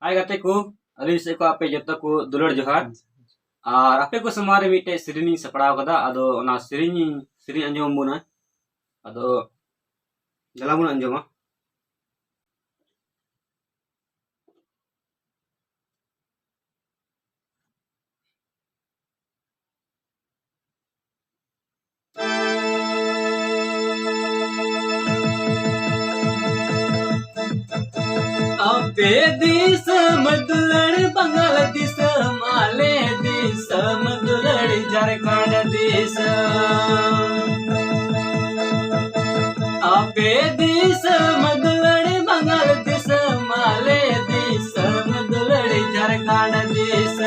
हाय गाते को अली से को आपे जत्ता को दुलड़ जोहार और आपे को समारे मिटे सिरिनी सपड़ाव कदा अदो ना सिरिनी अंजम बुना अदो जला बुना अंजमा आपे दिस मदुलड़ बंगाल दिस माले दिस मदुलड़ झारखंड दिस आपे दिस मदुलड़ बंगाल दिस माले दिस मदुलड़ झारखंड दिस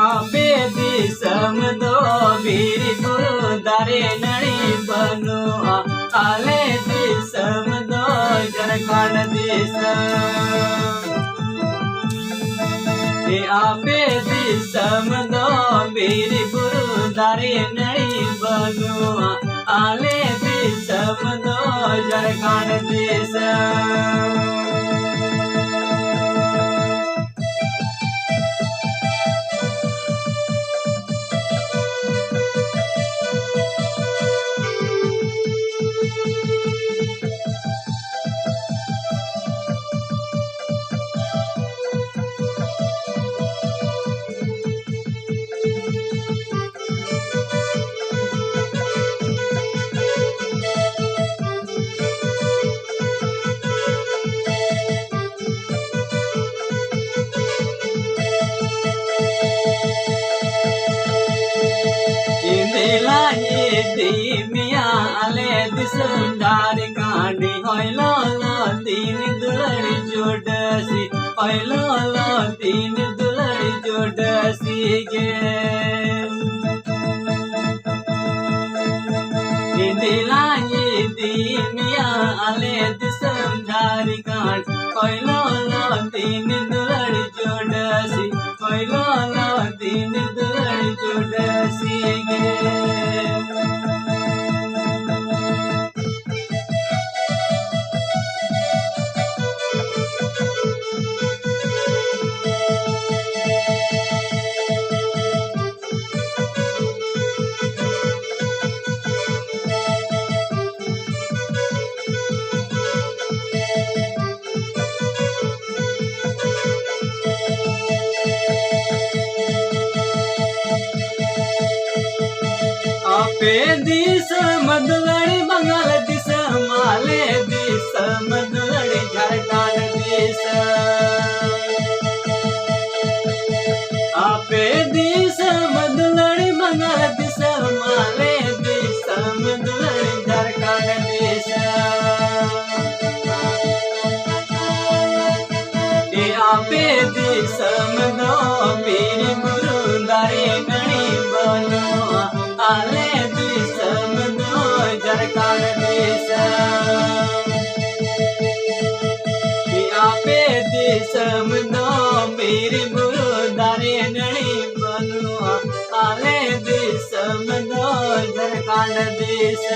आपे दिस मदो बीरी गुरु दारे नड़ी बनो आले दिस मदो झारखंड दिस आपे दिस मदो बीरी गुरु दारे नड़ी बनो आले दिस मदो झारखंड दिस मिया आले दिसम डार कांडी होइलो लो तीन दुलड़ी जोड़सी होइलो लो तीन दुलड़ी जोड़सी गे दिला ये दी मिया आले दिसम डार कांड होइलो लो तीन दुलड़ी जोड़सी होइलो लो तीन दुलड़ी जोड़सी गे आपे दिस मदुलड़ी बंगाल दिस माले दिस मदुलड़ी झारखंड दिस आपे दिस मदुलड़ी बंगाल दिस माले दिस मदुलड़ी झारखंड दिस आपे दिस मदो बीरी गुरु दारे नड़ी बनो आले दिस मदो झारखंड दिस आपे दिस मदो बीरी गुरु दारे नड़ी बनो आले दिस मदो झारखंड दिस